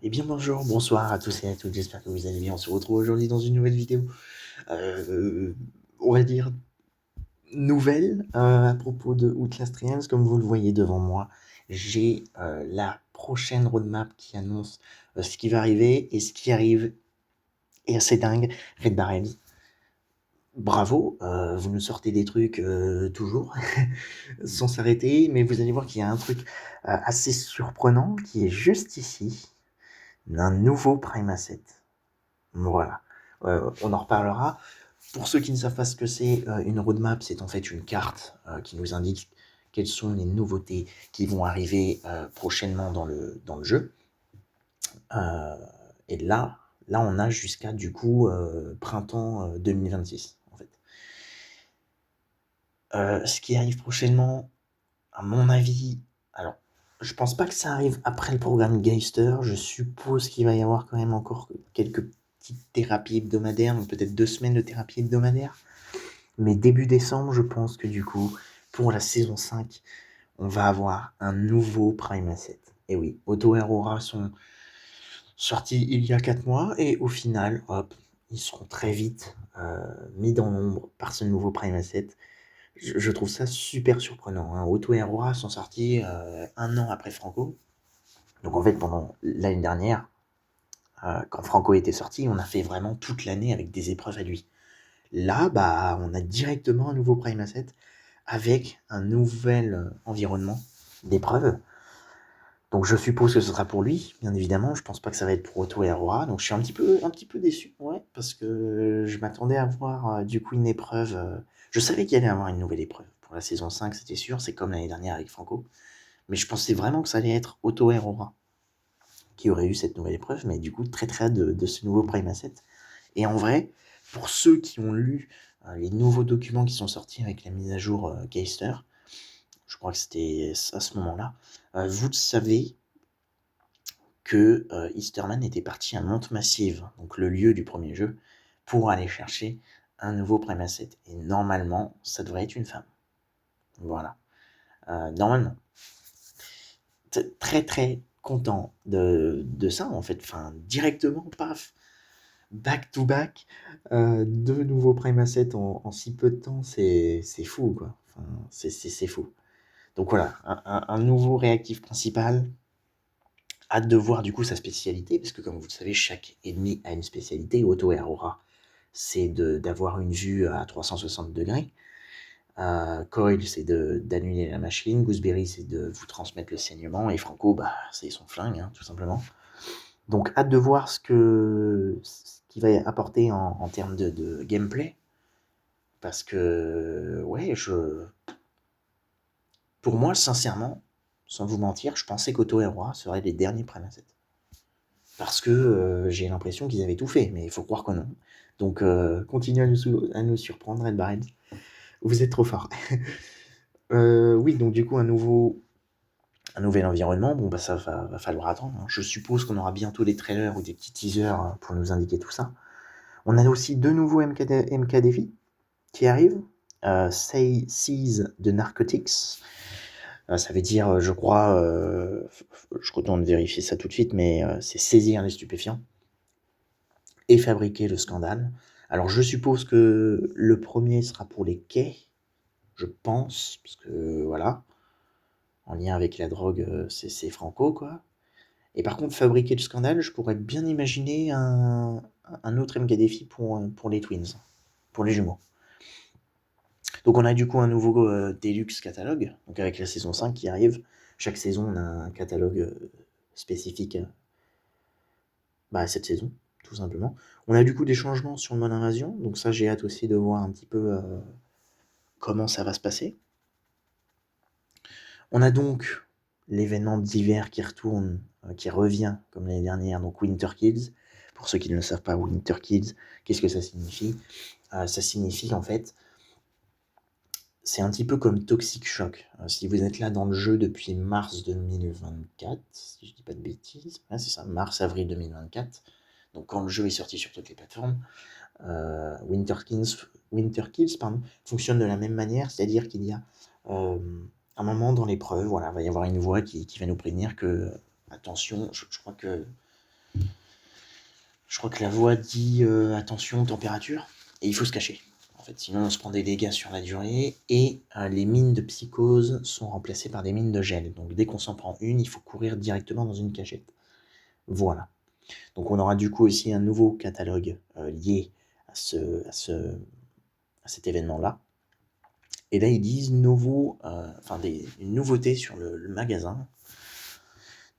Eh bien bonjour, bonsoir à tous et à toutes, j'espère que vous allez bien. On se retrouve aujourd'hui dans une nouvelle vidéo, on va dire nouvelle, à propos de Outlast Trials. Comme vous le voyez devant moi, j'ai la prochaine roadmap qui annonce ce qui va arriver et ce qui arrive est assez dingue. Red Barrels, bravo, vous nous sortez des trucs toujours sans s'arrêter, mais vous allez voir qu'il y a un truc assez surprenant qui est juste ici, un nouveau Prime Asset. Voilà, on en reparlera. Pour ceux qui ne savent pas ce que c'est, une roadmap, c'est en fait une carte qui nous indique quelles sont les nouveautés qui vont arriver prochainement dans le jeu. Euh, et là, on a jusqu'à du coup printemps 2026 en fait. Ce qui arrive prochainement, à mon avis, alors je pense pas que ça arrive après le programme Geister. Je suppose qu'il va y avoir quand même encore quelques petites thérapies hebdomadaires, donc peut-être 2 semaines de thérapie hebdomadaire. Mais début décembre, je pense que du coup, pour la saison 5, on va avoir un nouveau Prime Asset. Et oui, Auto et Aurora sont sortis il y a 4 mois, et au final, hop, ils seront très vite mis dans l'ombre par ce nouveau Prime Asset. Je trouve ça super surprenant, hein. Auto et Aurora sont sortis un an après Franco. Donc en fait, pendant l'année dernière, quand Franco était sorti, on a fait vraiment toute l'année avec des épreuves à lui. Là, bah, on a directement un nouveau Prime Asset avec un nouvel environnement d'épreuve. Donc je suppose que ce sera pour lui, bien évidemment. Je pense pas que ça va être pour Otto et Aurora. Donc je suis un petit peu déçu, ouais, parce que je m'attendais à voir du coup une épreuve. Je savais qu'il allait y avoir une nouvelle épreuve pour la saison 5, c'était sûr. C'est comme l'année dernière avec Franco. Mais je pensais vraiment que ça allait être Otto et Aurora qui aurait eu cette nouvelle épreuve. Mais du coup, très très hâte de ce nouveau Prime Asset. Et en vrai, pour ceux qui ont lu les nouveaux documents qui sont sortis avec la mise à jour Geister, je crois que c'était à ce moment-là, vous savez que Easterman était parti à Monte Massive, donc le lieu du premier jeu, pour aller chercher un nouveau Prime Asset. Et normalement, ça devrait être une femme. Voilà. Normalement. Très très content de ça, en fait. Enfin, directement, paf, back to back, deux nouveaux Prime Assets en si peu de temps, c'est fou, quoi. Enfin, c'est fou. Donc voilà, un nouveau réactif principal. Hâte de voir du coup sa spécialité, parce que comme vous le savez, chaque ennemi a une spécialité. Auto et Aurora, c'est d'avoir une vue à 360 degrés. Coil, c'est d'annuler la machine. Gooseberry, c'est de vous transmettre le saignement. Et Franco, bah, c'est son flingue, hein, tout simplement. Donc hâte de voir ce qu'il va apporter en termes de gameplay. Parce que, ouais, pour moi, sincèrement, sans vous mentir, je pensais qu'Auto et Aurora seraient les derniers Prime-Asset. Parce que j'ai l'impression qu'ils avaient tout fait, mais il faut croire que non. Donc continuez à nous surprendre, Red Barrels. Vous êtes trop fort. Oui, donc du coup, un nouvel environnement, bon bah ça va falloir attendre, hein. Je suppose qu'on aura bientôt des trailers ou des petits teasers pour nous indiquer tout ça. On a aussi deux nouveaux MK défis qui arrivent. Seize de Narcotics. Ça veut dire, je crois, je retourne vérifier ça tout de suite, mais c'est saisir les stupéfiants et fabriquer le scandale. Alors je suppose que le premier sera pour les quais, je pense, parce que voilà, en lien avec la drogue, c'est Franco, quoi. Et par contre, fabriquer le scandale, je pourrais bien imaginer un autre MK défi pour les Twins, pour les jumeaux. Donc on a du coup un nouveau Deluxe catalogue, donc avec la saison 5 qui arrive. Chaque saison, on a un catalogue spécifique à cette saison, tout simplement. On a du coup des changements sur le mode invasion, donc ça j'ai hâte aussi de voir un petit peu comment ça va se passer. On a donc l'événement d'hiver qui retourne, qui revient comme l'année dernière, donc Winter Kills. Pour ceux qui ne le savent pas, Winter Kills, qu'est-ce que ça signifie? Ça signifie en fait, c'est un petit peu comme Toxic Shock. Si vous êtes là dans le jeu depuis mars 2024, si je dis pas de bêtises, ouais, c'est ça, mars-avril 2024, donc quand le jeu est sorti sur toutes les plateformes, Winter Kills fonctionne de la même manière, c'est-à-dire qu'il y a un moment dans l'épreuve, voilà, il va y avoir une voix qui va nous prévenir que, attention, je crois que Je crois que la voix dit attention, température, et il faut se cacher. En fait, sinon on se prend des dégâts sur la durée, et les mines de psychose sont remplacées par des mines de gel. Donc dès qu'on s'en prend une, il faut courir directement dans une cachette. Voilà. Donc on aura du coup aussi un nouveau catalogue lié à cet événement-là. Et là, ils disent une nouveauté sur le magasin.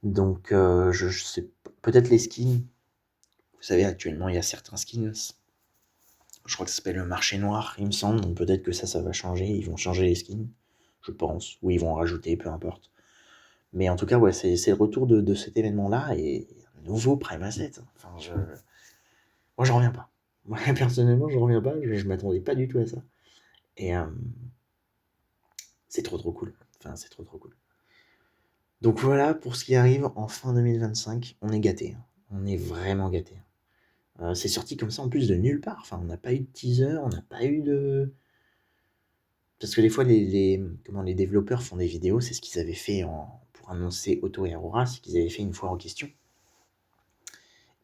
Donc, je sais, peut-être les skins. Vous savez, actuellement, il y a certains skins. Je crois que ça s'appelle le marché noir, il me semble. Donc, peut-être que ça va changer. Ils vont changer les skins, je pense. Ou ils vont en rajouter, peu importe. Mais en tout cas, ouais, c'est le retour de cet événement-là et un nouveau Prime Asset. Enfin, moi, je reviens pas. Moi, personnellement, je reviens pas. Je m'attendais pas du tout à ça. Et c'est trop cool. Enfin, c'est trop cool. Donc voilà pour ce qui arrive en fin 2025. On est gâtés. Hein. On est vraiment gâtés. C'est sorti comme ça en plus de nulle part. Enfin, on n'a pas eu de teaser, on n'a pas eu de. Parce que des fois, les développeurs font des vidéos, c'est ce qu'ils avaient fait pour annoncer Auto et Aurora, c'est qu'ils avaient fait une foire aux questions.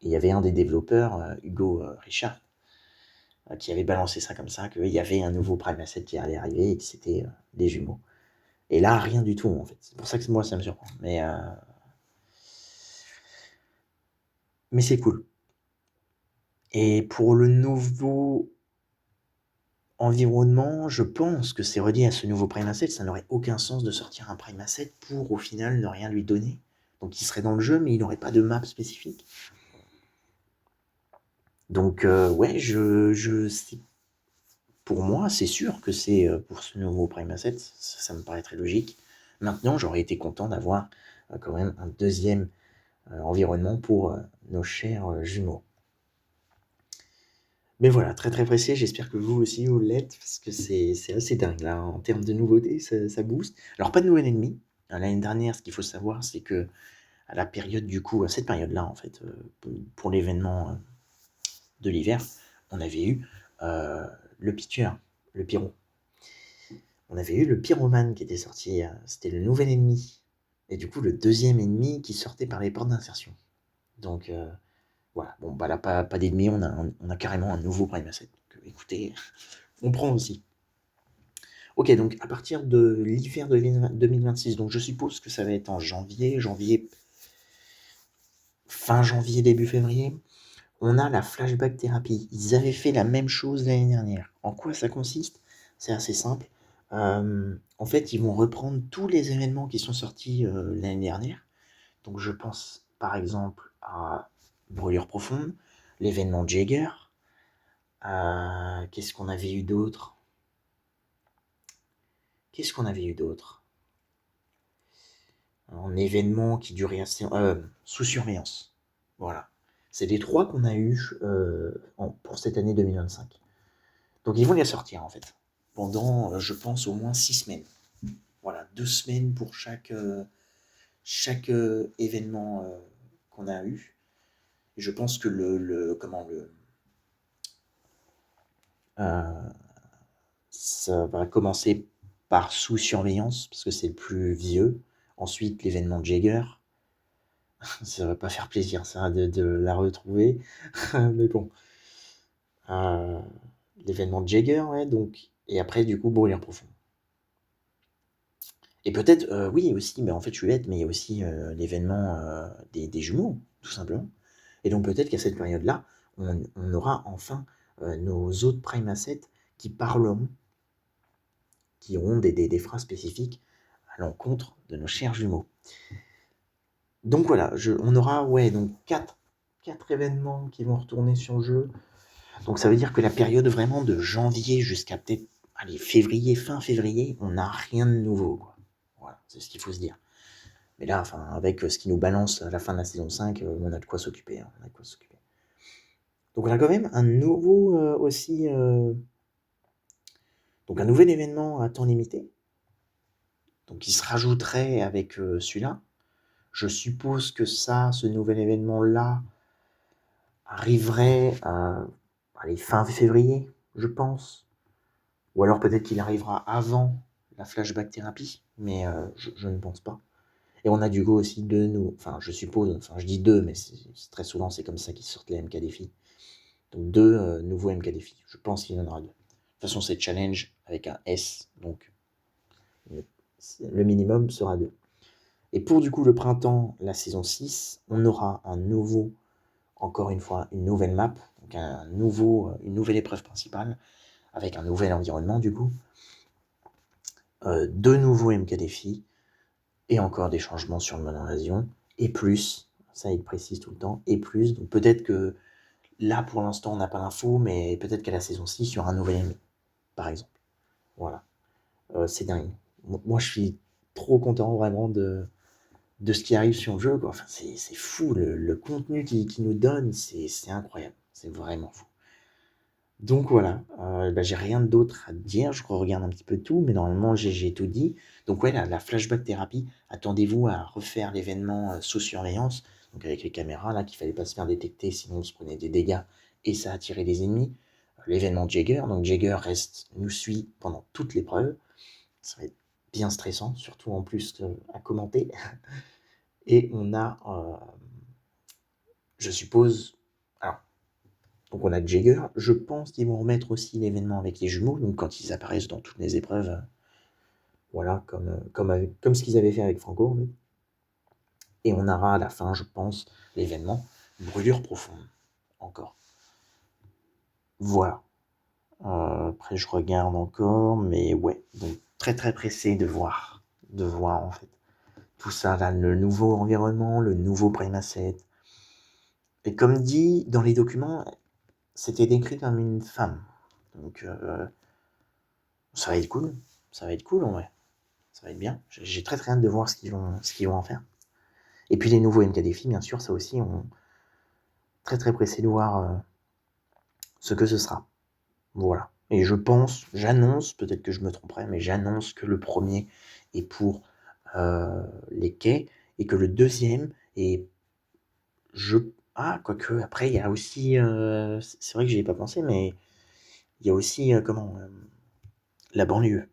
Et il y avait un des développeurs, Hugo Richard, qui avait balancé ça comme ça, qu'il y avait un nouveau Prime Asset qui allait arriver et que c'était des jumeaux. Et là, rien du tout, en fait. C'est pour ça que moi, ça me surprend. Mais c'est cool. Et pour le nouveau environnement, je pense que c'est relié à ce nouveau Prime Asset. Ça n'aurait aucun sens de sortir un Prime Asset pour, au final, ne rien lui donner. Donc, il serait dans le jeu, mais il n'aurait pas de map spécifique. Donc, ouais, pour moi, c'est sûr que c'est pour ce nouveau Prime Asset. Ça me paraît très logique. Maintenant, j'aurais été content d'avoir quand même un deuxième environnement pour nos chers jumeaux. Mais voilà, très pressé, j'espère que vous aussi vous l'êtes, parce que c'est assez dingue là, en termes de nouveautés, ça booste. Alors pas de nouvel ennemi. L'année dernière, ce qu'il faut savoir, c'est que à la période du coup, à cette période-là en fait, pour l'événement de l'hiver, on avait eu le pitcher, le pyro. On avait eu le pyromane qui était sorti, c'était le nouvel ennemi. Et du coup, le deuxième ennemi qui sortait par les portes d'insertion. Donc voilà, bon bah là pas d'ennemi, on a carrément un nouveau Prime Asset. Donc écoutez, on prend aussi. Ok, donc à partir de l'hiver 2026, donc je suppose que ça va être en fin janvier, début février, on a la flashback thérapie. Ils avaient fait la même chose l'année dernière. En quoi ça consiste? C'est assez simple. En fait, ils vont reprendre tous les événements qui sont sortis l'année dernière. Donc je pense par exemple à Brûlure profonde, l'événement Jagger. Qu'est-ce qu'on avait eu d'autre? Un événement qui durait assez... sous surveillance. Voilà. C'est les trois qu'on a eu pour cette année 2025. Donc ils vont les sortir en fait. Pendant, je pense, au moins 6 semaines. Voilà, 2 semaines pour chaque événement qu'on a eu. Et je pense que ça va commencer par sous surveillance, parce que c'est le plus vieux. Ensuite, l'événement Jagger. Ça va pas faire plaisir, ça, de la retrouver. Mais bon. L'événement Jagger, ouais, donc. Et après, du coup, Brûlure profonde. Et peut-être, oui, aussi, mais en fait, je suis bête, mais il y a aussi l'événement des jumeaux, tout simplement. Et donc, peut-être qu'à cette période-là, on aura enfin nos autres Prime Assets qui parleront, qui auront des phrases spécifiques à l'encontre de nos chers jumeaux. Donc voilà, on aura ouais, donc 4 événements qui vont retourner sur le jeu. Donc ça veut dire que la période vraiment de janvier jusqu'à peut-être février, fin février, on n'a rien de nouveau. Quoi. Voilà, c'est ce qu'il faut se dire. Mais là, enfin, avec ce qui nous balance à la fin de la saison 5, on a de quoi s'occuper. Hein, on a de quoi s'occuper. Donc on a quand même un nouveau aussi... donc un nouvel événement à temps limité. Donc il se rajouterait avec celui-là. Je suppose que ce nouvel événement-là, arriverait à fin février, je pense. Ou alors peut-être qu'il arrivera avant la flashback thérapie, mais je ne pense pas. Et on a du coup aussi deux enfin je suppose, enfin je dis deux, mais très souvent c'est comme ça qu'ils sortent les MK défis. Donc deux nouveaux MK défis. Je pense qu'il y en aura deux. De toute façon c'est challenge avec un S, donc le minimum sera deux. Et pour du coup le printemps, la saison 6, on aura encore une fois, une nouvelle map, donc une nouvelle épreuve principale, avec un nouvel environnement du coup, deux nouveaux MK défis, et encore des changements sur le mode invasion, et plus, ça il précise tout le temps, et plus, donc peut-être que là pour l'instant on n'a pas l'info, mais peut-être qu'à la saison 6 il y aura un nouvel ennemi, par exemple. Voilà, c'est dingue. Moi je suis trop content vraiment de ce qui arrive sur le jeu, quoi. Enfin, c'est fou, le contenu qu'il nous donne, c'est incroyable, c'est vraiment fou. Donc voilà, j'ai rien d'autre à dire, je regarde un petit peu tout, mais normalement j'ai tout dit. Donc ouais, la flashback thérapie, attendez-vous à refaire l'événement sous surveillance, donc avec les caméras là, qu'il fallait pas se faire détecter, sinon on se prenait des dégâts et ça attirait des ennemis. L'événement Jagger, donc Jagger nous suit pendant toute l'épreuve, ça va être bien stressant, surtout en plus à commenter. Et on a, je suppose, alors, donc on a Jagger, je pense qu'ils vont remettre aussi l'événement avec les jumeaux, donc quand ils apparaissent dans toutes les épreuves, voilà, comme ce qu'ils avaient fait avec Franco, en fait. Et on aura à la fin, je pense, l'événement Brûlure profonde, encore. Voilà. Après je regarde encore, mais ouais, donc très très pressé de voir en fait tout ça, là, le nouveau environnement, le nouveau Prime Asset. Et comme dit dans les documents, c'était décrit comme une femme. Donc ça va être cool. Ça va être cool en vrai. Ça va être bien. J'ai très très hâte de voir ce qu'ils vont en faire. Et puis les nouveaux MK défis, bien sûr, ça aussi, on est très très pressé de voir ce que ce sera. Voilà. Et j'annonce, peut-être que je me tromperai, mais j'annonce que le premier est pour les quais et que le deuxième est quoique, après, il y a aussi, c'est vrai que j'y ai pas pensé, mais il y a aussi, la banlieue.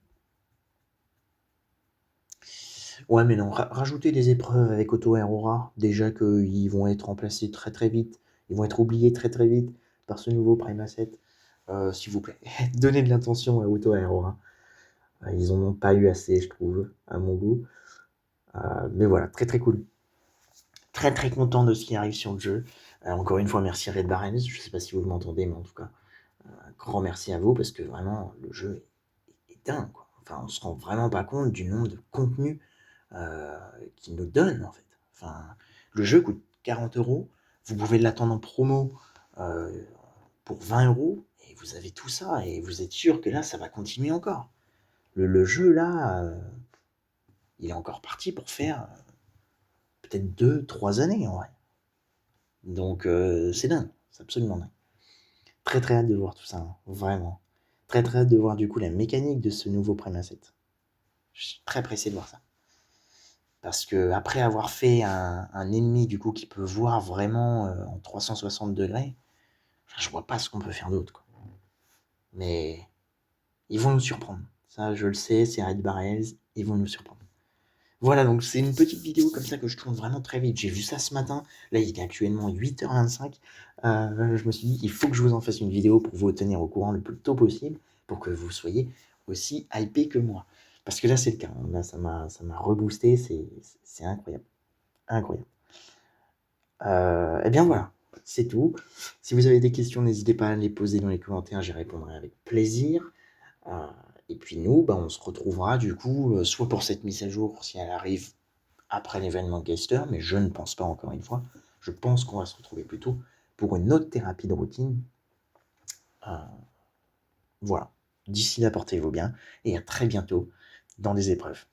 Ouais, mais non, rajouter des épreuves avec Auto Aurora, déjà qu'ils vont être remplacés très très vite, ils vont être oubliés très très vite par ce nouveau Prime Asset. S'il vous plaît, donnez de l'attention à Auto Aurora. Ils en ont pas eu assez, je trouve, à mon goût. Mais voilà, très très cool. Très très content de ce qui arrive sur le jeu. Encore une fois, merci Red Barrels. Je sais pas si vous m'entendez, mais en tout cas, un grand merci à vous parce que vraiment, le jeu est dingue, quoi. Enfin, on se rend vraiment pas compte du nombre de contenus qu'il nous donne, en fait. Enfin, le jeu coûte 40 €. Vous pouvez l'attendre en promo euh, pour 20 € et vous avez tout ça et vous êtes sûr que là, ça va continuer encore. Le jeu, là, il est encore parti pour faire peut-être 2-3 années, en vrai. Donc, c'est dingue. C'est absolument dingue. Très, très hâte de voir tout ça, hein, vraiment. Très, très hâte de voir, du coup, la mécanique de ce nouveau Prime Asset. Je suis très pressé de voir ça. Parce que après avoir fait un ennemi, du coup, qui peut voir vraiment en 360 degrés, je vois pas ce qu'on peut faire d'autre, quoi. Mais ils vont nous surprendre. Ça, je le sais, c'est Red Barrels, ils vont nous surprendre. Voilà, donc c'est une petite vidéo comme ça que je tourne vraiment très vite. J'ai vu ça ce matin. Là, il est actuellement 8h25. Je me suis dit, il faut que je vous en fasse une vidéo pour vous tenir au courant le plus tôt possible, pour que vous soyez aussi hypé que moi. Parce que là, c'est le cas. Là, ça m'a reboosté. C'est incroyable. Incroyable. Eh bien voilà, c'est tout. Si vous avez des questions, n'hésitez pas à les poser dans les commentaires, j'y répondrai avec plaisir. Euh, et puis nous, on se retrouvera du coup, soit pour cette mise à jour, si elle arrive après l'événement Geister, mais je ne pense pas encore une fois. Je pense qu'on va se retrouver plutôt pour une autre thérapie de routine. Euh, voilà. D'ici là, portez-vous bien et à très bientôt dans des épreuves.